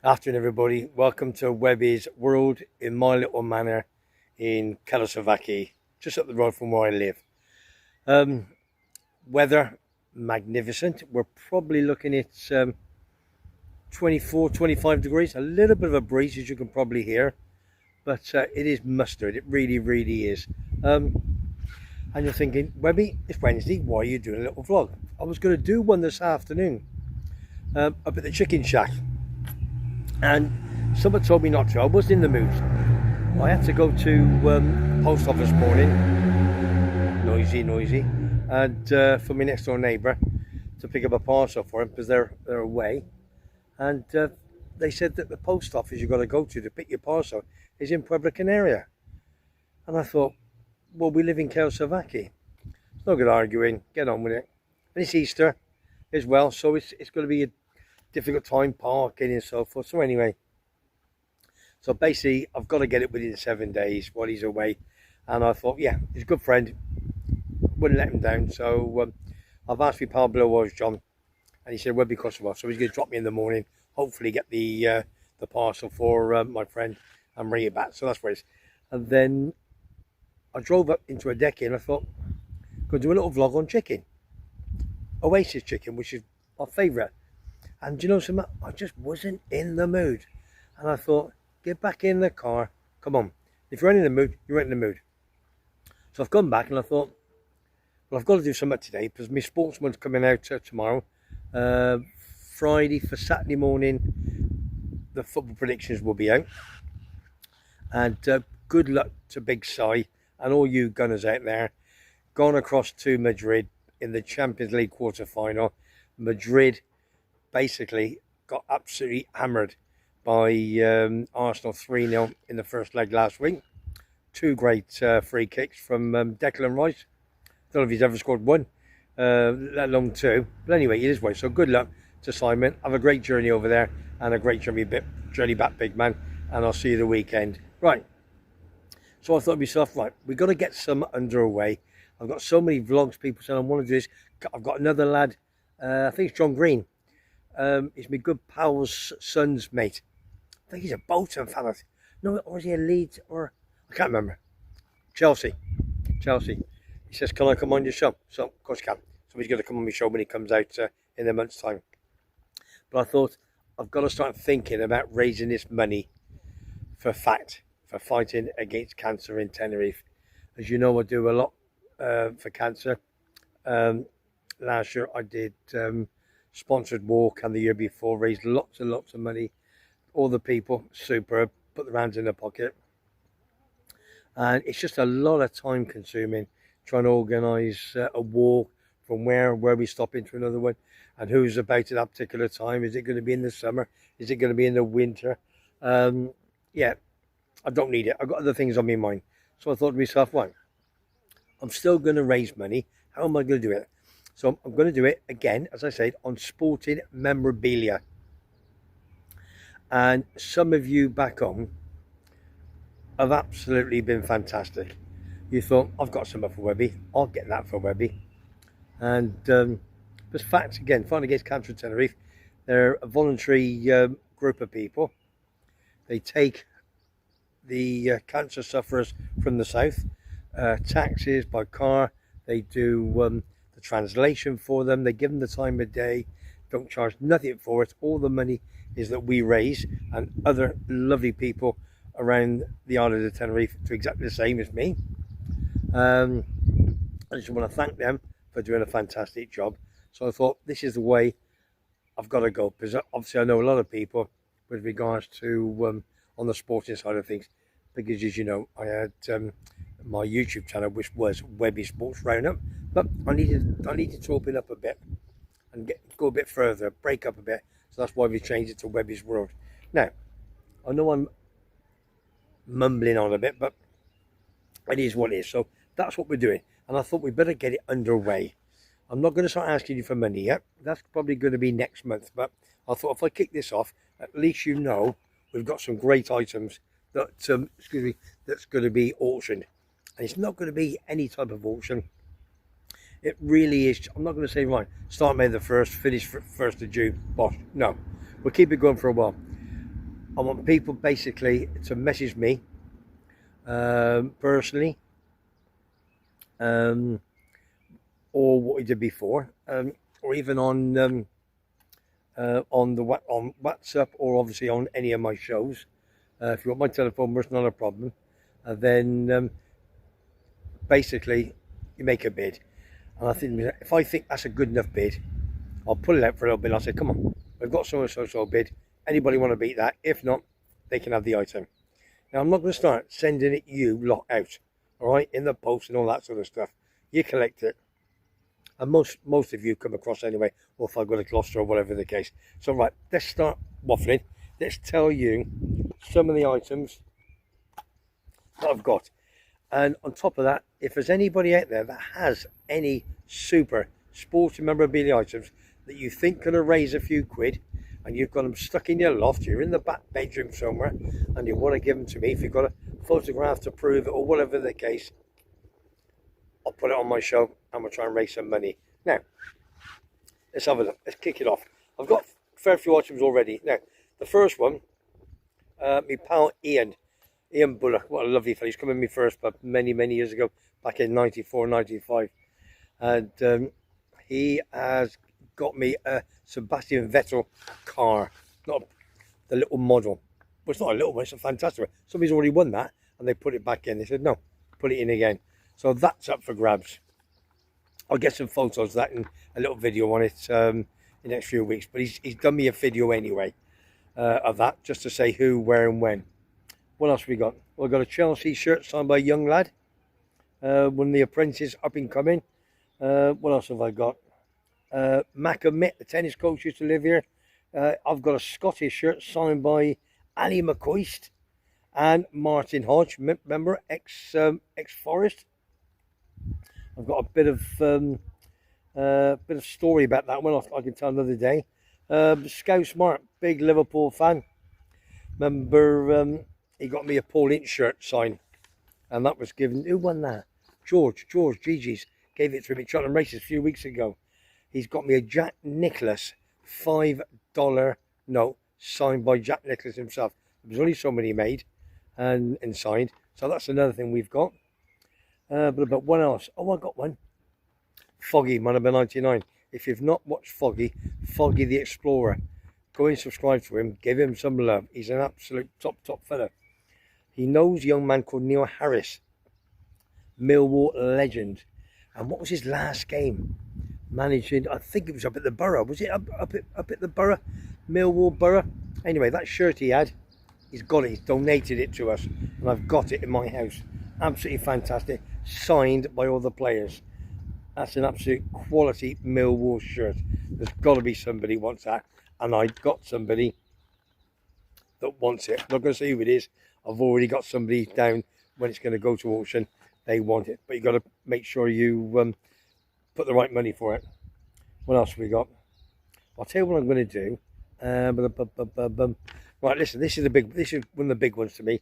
Afternoon, everybody. Welcome to WEBBY'S World in my little manor in Czechoslovakia, just up the road from where I live. Um, Weather magnificent. We're probably looking at 24, 25 degrees. A little bit of a breeze, as you can probably hear, but it is mustard. It really, really is. And you're thinking, Webby, it's Wednesday. Why are you doing a little vlog? I was going to do one this afternoon up at the chicken shack, and someone told me not to. I wasn't in the mood. I had to go to post office morning, noisy, and for my next door neighbour to pick up a parcel for him because they're away. And they said that the post office you've got to go to pick your parcel is in Puebla Canaria. And I thought, well, we live in Czechoslovakia. It's no good arguing. Get on with it. And it's Easter as well, so it's going to be a difficult time parking and so forth. So anyway, so basically I've got to get it within 7 days while he's away. And I thought, yeah, he's a good friend, wouldn't let him down. So I've asked my pal was John, and he said we'll be Kosovo, so he's going to drop me in the morning, hopefully get the parcel for my friend and bring it back. So that's where it is. And then I drove up into a deck and I thought, I'm going to do a little vlog on chicken, Oasis chicken, which is my favourite. And you know something? I just wasn't in the mood. And I thought, get back in the car. Come on. If you're in the mood, you're in the mood. So I've gone back and I thought, well, I've got to do something today because my sportsman's coming out tomorrow. Friday for Saturday morning, the football predictions will be out. And good luck to Big Si and all you gunners out there. Gone across to Madrid in the Champions League quarter-final. Madrid basically got absolutely hammered by Arsenal 3-0 in the first leg last week. Two great free kicks from Declan Rice. Don't know if he's ever scored one, let alone two. But anyway, it is way. So good luck to Simon. Have a great journey over there and a great journey back, big man. And I'll see you the weekend. Right. So I thought to myself, right, we've got to get some underway. I've got so many vlogs, people saying I want to do this. I've got another lad, I think it's John Green. He's my good pal's son's mate. I think he's a Bolton fan. No, or is he a Leeds or I can't remember. Chelsea. He says, can I come on your show? So of course you can. So he's going to come on my show when he comes out in a month's time. But I thought I've got to start thinking about raising this money for fighting against cancer in Tenerife. As you know, I do a lot for cancer. Last year I did sponsored walk, and the year before raised lots and lots of money. All the people, superb, put their hands in their pocket. And it's just a lot of time consuming trying to organise a walk from where we stop into another one, and who's about at that particular time. Is it going to be in the summer? Is it going to be in the winter? Yeah, I don't need it. I've got other things on my mind. So I thought to myself, well, I'm still going to raise money. How am I going to do it? So I'm going to do it again, as I said, on sporting memorabilia. And some of you back home have absolutely been fantastic. You thought, I've got some for Webby. I'll get that for Webby. And but facts again, Fighting Against Cancer in Tenerife. They're a voluntary group of people. They take the cancer sufferers from the south, taxis by car. They do the translation for them. They give them the time of day. Don't charge nothing for it. All the money is that we raise, and other lovely people around the island of Tenerife do exactly the same as me. I just want to thank them for doing a fantastic job. So I thought this is the way I've got to go, because obviously I know a lot of people with regards to on the sporting side of things, because as you know, I had my YouTube channel, which was Webby Sports Roundup, but I needed to open up a bit and go a bit further, break up a bit. So that's why we changed it to Webby's World. Now, I know I'm mumbling on a bit, but it is what it is. So that's what we're doing, and I thought we better get it underway. I'm not going to start asking you for money yet. That's probably going to be next month, but I thought if I kick this off, at least you know we've got some great items that that's going to be auctioned. And it's not going to be any type of auction. It really is. I'm not going to say, right, start May the 1st, finish 1st of June. Bosh. No, we'll keep it going for a while. I want people basically to message me personally, or what we did before, or even on WhatsApp, or obviously on any of my shows. If you want my telephone number, it's not a problem. Then basically you make a bid, and if I think that's a good enough bid, I'll put it out for a little bit. I'll say, come on, we've got so and so bid. Anybody want to beat that? If not, they can have the item. Now, I'm not going to start sending it you lot out, all right, in the post and all that sort of stuff. You collect it, and most of you come across anyway, or if I've got a Gloucester or whatever the case. So right, let's start waffling. Let's tell you some of the items that I've got. And on top of that, if there's anybody out there that has any super sporting memorabilia items that you think could raise a few quid, and you've got them stuck in your loft, you're in the back bedroom somewhere, and you want to give them to me, if you've got a photograph to prove it or whatever the case, I'll put it on my show and we'll try and raise some money. Now, let's have a look. Let's kick it off. I've got a fair few items already. Now, the first one, my pal Ian Bullock. What a lovely fellow. He's come in me first, but many years ago, back in 94, 95. And he has got me a Sebastian Vettel car. Not the little model. Well, it's not a little one, it's a fantastic one. Somebody's already won that, and they put it back in. They said, no, put it in again. So that's up for grabs. I'll get some photos of that and a little video on it in the next few weeks. But he's done me a video anyway of that, just to say who, where and when. What else we got? We've got a Chelsea shirt signed by a young lad. One of the apprentices up and coming. What else have I got? Mac Mitt, the tennis coach, used to live here. I've got a Scottish shirt signed by Ali McCoist and Martin Hodge, member, ex-Forest. I've got a bit of story about that one. I can tell another day. Scout Smart, big Liverpool fan. Remember, he got me a Paul Ince shirt signed, and that was given. Who won that? George Gigi's gave it to me at Cheltenham Races a few weeks ago. He's got me a Jack Nicklaus $5 note signed by Jack Nicklaus himself. There's only so many made and signed, so that's another thing we've got. But what else? Oh, I got one. Foggy, man, number 99. If you've not watched Foggy the Explorer, go and subscribe to him. Give him some love. He's an absolute top fella. He knows a young man called Neil Harris, Millwall legend. And what was his last game? Managing, I think it was up at the Borough. Was it up at the Borough? Millwall Borough? Anyway, that shirt he had, he's got it. He's donated it to us. And I've got it in my house. Absolutely fantastic. Signed by all the players. That's an absolute quality Millwall shirt. There's got to be somebody who wants that. And I got somebody that wants it. I'm not going to say who it is. I've already got somebody down when it's going to go to auction. They want it. But you've got to make sure you put the right money for it. What else have we got? I'll tell you what I'm going to do. Right, listen, this is one of the big ones to me.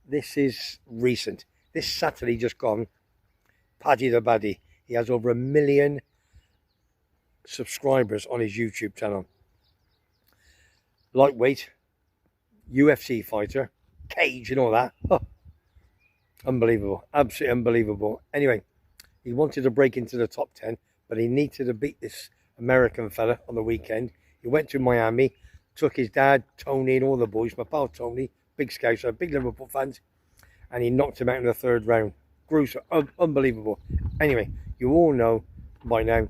This is recent. This Saturday just gone, Paddy the Baddy. He has over 1 million subscribers on his YouTube channel. Lightweight, UFC fighter, cage and all that. Oh, unbelievable, absolutely unbelievable. Anyway, he wanted to break into the top 10, but he needed to beat this American fella on the weekend. He went to Miami, took his dad, Tony, and all the boys, my pal Tony, big Scouser, big Liverpool fans, and he knocked him out in the third round. Gruesome, unbelievable. Anyway, you all know by now,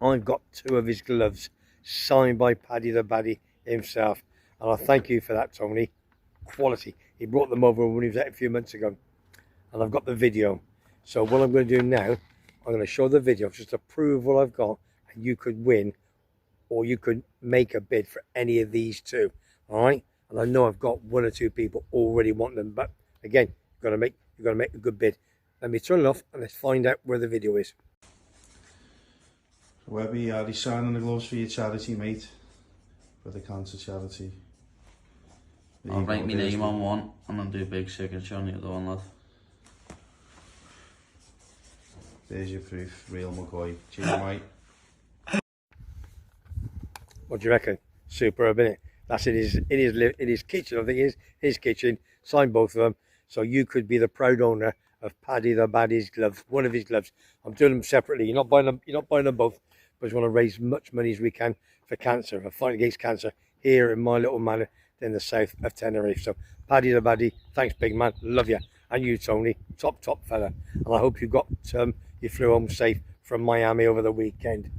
I've got 2 of his gloves signed by Paddy the Baddy himself, and I thank you for that, Tony. Quality. He brought them over when he was out a few months ago, and I've got the video. So what I'm going to do now, I'm going to show the video just to prove what I've got, and you could win, or you could make a bid for any of these 2. All right, and I know I've got 1 or 2 people already want them, but again, you've got to make a good bid. Let me turn it off and let's find out where the video is. Webby, are you signing the gloves for your charity, mate? For the cancer charity. I'll write my name on one and then do a big signature on the other one, lad. There's your proof, real McCoy. Cheers, mate. What do you reckon? Superb, isn't it? That's in his kitchen. I think it is his kitchen. Signed both of them, so you could be the proud owner of Paddy the Baddy's gloves, one of his gloves. I'm doing them separately. You're not buying them. You're not buying them both. But we want to raise as much money as we can for cancer, for fighting against cancer here in my little manor in the south of Tenerife. So Paddy the Baddy, thanks, big man. Love you, and you, Tony, top fella. And I hope you got you flew home safe from Miami over the weekend.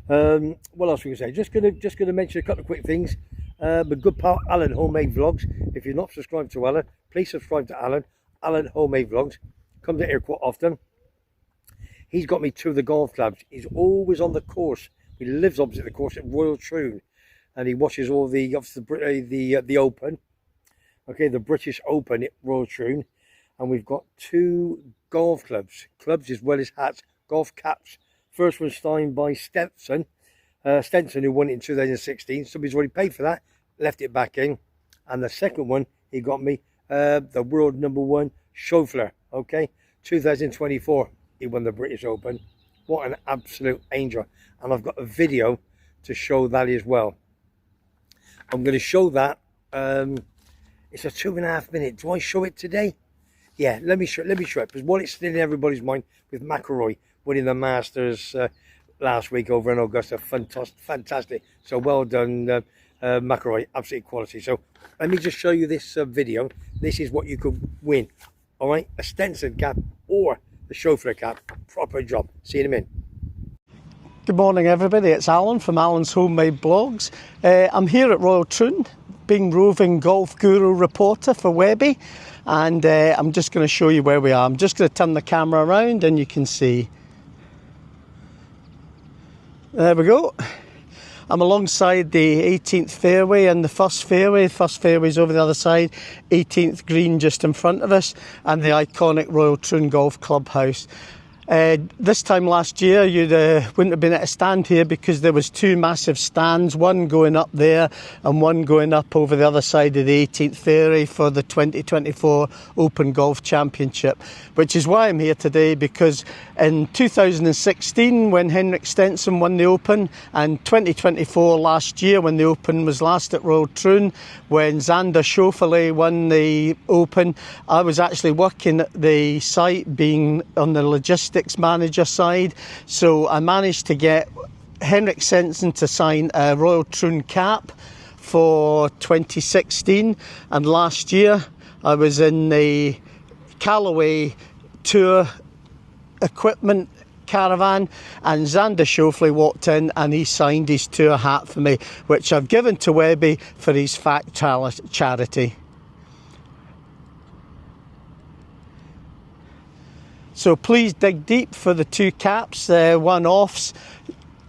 What else we can say? Just gonna mention a couple of quick things. The good part, Alan Homemade Vlogs. If you're not subscribed to Alan, please subscribe to Alan. Alan Homemade Vlogs comes out here quite often. He's got me to the golf clubs. He's always on the course. He lives opposite the course at Royal Troon, and he watches all the Open. Okay, the British Open at Royal Troon, and we've got 2 golf clubs as well as hats, golf caps. First one signed by Stenson, who won it in 2016. Somebody's already paid for that, left it back in. And the second one, he got me the world #1 Schauffele. Okay, 2024, he won the British Open. What an absolute angel! And I've got a video to show that as well. I'm going to show that. It's a 2.5 minute. Do I show it today? Yeah, let me show it, because while it's still in everybody's mind with McIlroy winning the Masters last week over in Augusta, fantastic. So well done, McIlroy, absolute quality. So let me just show you this video. This is what you could win. All right, a Stenson cap or the Schauffele cap. Proper job. See you in a minute. Good morning, everybody. It's Alan from Alan's Homemade Blogs. I'm here at Royal Troon, being roving golf guru reporter for Webby, and I'm just going to show you where we are. I'm just going to turn the camera around and you can see. There we go. I'm alongside the 18th fairway and the first fairway. The first fairway is over the other side, 18th green just in front of us, and the iconic Royal Troon Golf Clubhouse. This time last year you wouldn't have been at a stand here because there was 2 massive stands, one going up there and one going up over the other side of the 18th fairway for the 2024 Open Golf Championship, which is why I'm here today, because in 2016 when Henrik Stenson won the Open, and 2024 last year when the Open was last at Royal Troon, when Xander Schauffele won the Open, I was actually working at the site, being on the logistics manager side. So I managed to get Henrik Stenson to sign a Royal Troon cap for 2016, and last year I was in the Callaway Tour equipment caravan, and Xander Schauffele walked in and he signed his tour hat for me, which I've given to Webby for his FACT charity. So please dig deep for the 2 caps, one-offs,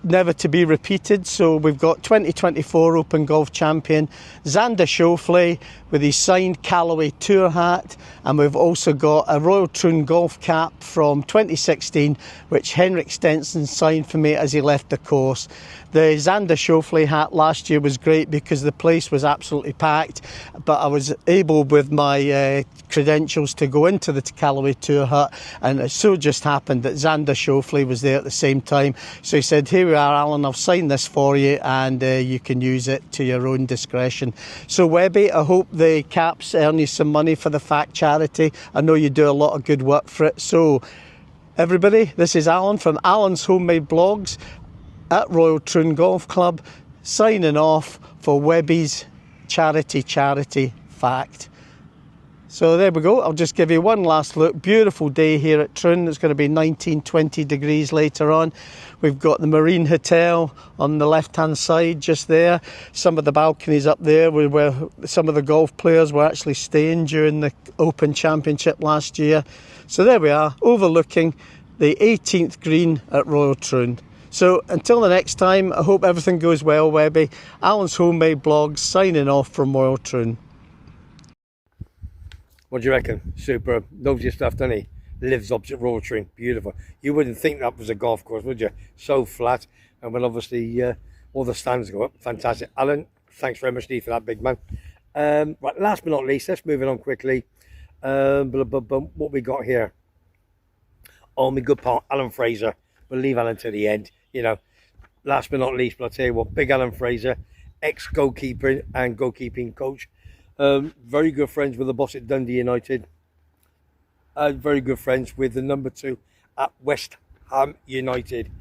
never to be repeated. So we've got 2024 Open Golf Champion Xander Schauffele with his signed Callaway Tour hat, and we've also got a Royal Troon Golf cap from 2016 which Henrik Stenson signed for me as he left the course. The Xander Schauffele hat last year was great because the place was absolutely packed, but I was able with my credentials to go into the Callaway Tour hut, and it so just happened that Xander Schauffele was there at the same time. So he said, here we are, Alan, I've signed this for you, and you can use it to your own discretion. So Webby, I hope the caps earn you some money for the FACT charity. I know you do a lot of good work for it. So everybody, this is Alan from Alan's Homemade Blogs at Royal Troon Golf Club, signing off for Webby's charity FACT. So there we go. I'll just give you one last look. Beautiful day here at Troon. It's going to be 19-20 degrees later on. We've got the Marine Hotel on the left-hand side just there. Some of the balconies up there where some of the golf players were actually staying during the Open Championship last year. So there we are, overlooking the 18th green at Royal Troon. So until the next time, I hope everything goes well, Webby. Alan's Homemade Blogs signing off from Royal Troon. What do you reckon? Super. Knows your stuff, doesn't he? Lives opposite Royal Troon. Beautiful. You wouldn't think that was a golf course, would you? So flat. And when obviously all the stands go up. Fantastic. Alan, thanks very much indeed for that, big man. Right, last but not least, let's move it on quickly. What we got here? Oh, my good pal, Alan Fraser. We'll leave Alan to the end. You know, last but not least, but I'll tell you what, big Alan Fraser, ex-goalkeeper and goalkeeping coach. Very good friends with the boss at Dundee United. Very good friends with the number 2 at West Ham United.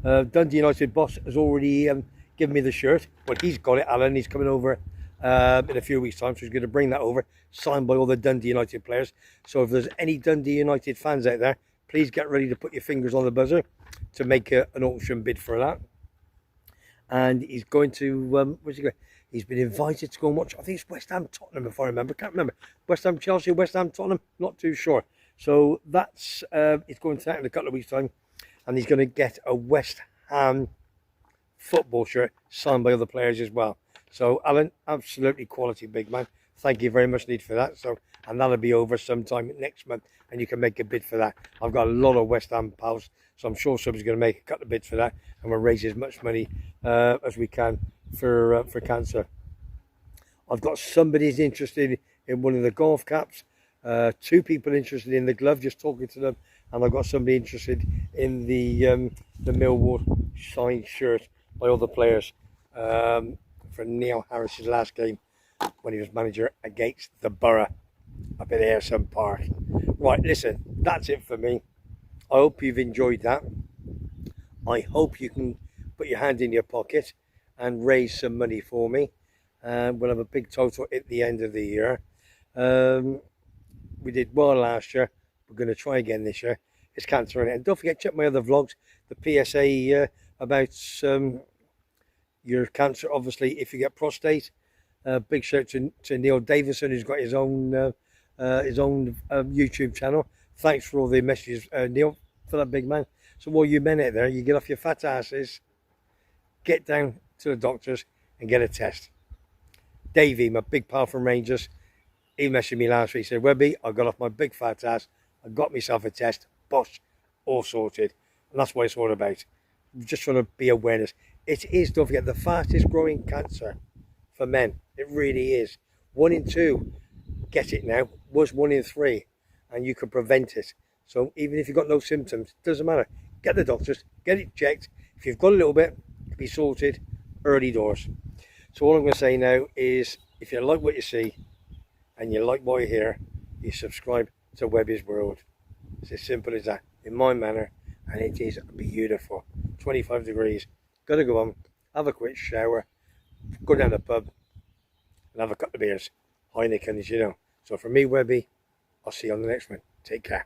Dundee United boss has already given me the shirt. Well, he's got it, Alan. He's coming over in a few weeks' time, so he's going to bring that over, signed by all the Dundee United players. So if there's any Dundee United fans out there, please get ready to put your fingers on the buzzer to make an auction bid for that. And he's going to, where's he going? He's been invited to go and watch, I think it's West Ham Tottenham, if I remember. Can't remember. West Ham Chelsea, West Ham Tottenham, not too sure. So that's, it's going to that in a couple of weeks' time. And he's going to get a West Ham football shirt signed by other players as well. So Alan, absolutely quality, big man. Thank you very much indeed for that. So, and that'll be over sometime next month, and you can make a bid for that. I've got a lot of West Ham pals, so I'm sure somebody's going to make a couple of bids for that, and we'll raise as much money as we can for cancer. I've got somebody who's interested in one of the golf caps, 2 people interested in the glove, just talking to them, and I've got somebody interested in the Millwall signed shirt by all the players for Neil Harris's last game when he was manager against the Borough up at Ayerson Park. Right, listen, that's it for me. I hope you've enjoyed that. I hope you can put your hand in your pocket and raise some money for me. We'll have a big total at the end of the year. We did well last year. We're going to try again this year. It's cancer in it. And don't forget, check my other vlogs, the PSA about your cancer, obviously, if you get prostate. Big shout to Neil Davison, who's got his own YouTube channel. Thanks for all the messages, Neil, for that, big man. So while you men out there, you get off your fat asses, get down to the doctors and get a test. Davey, my big pal from Rangers, he messaged me last week. He said, Webby, I got off my big fat ass. I got myself a test. Bosh, all sorted. And that's what it's all about. Just trying to be awareness. It is, don't forget, the fastest growing cancer for men. It really is. 1 in 2 get it now. Was 1 in 3. And you can prevent it. So even if you've got no symptoms, doesn't matter. Get the doctors, get it checked. If you've got a little bit, be sorted early doors. So all I'm going to say now is, if you like what you see and you like what you hear, you subscribe to Webby's World. It's as simple as that, in my manner, and it is beautiful. 25 degrees. Got to go home, have a quick shower, go down the pub, and have a couple of beers. Heineken, as you know. So from me, Webby, I'll see you on the next one. Take care.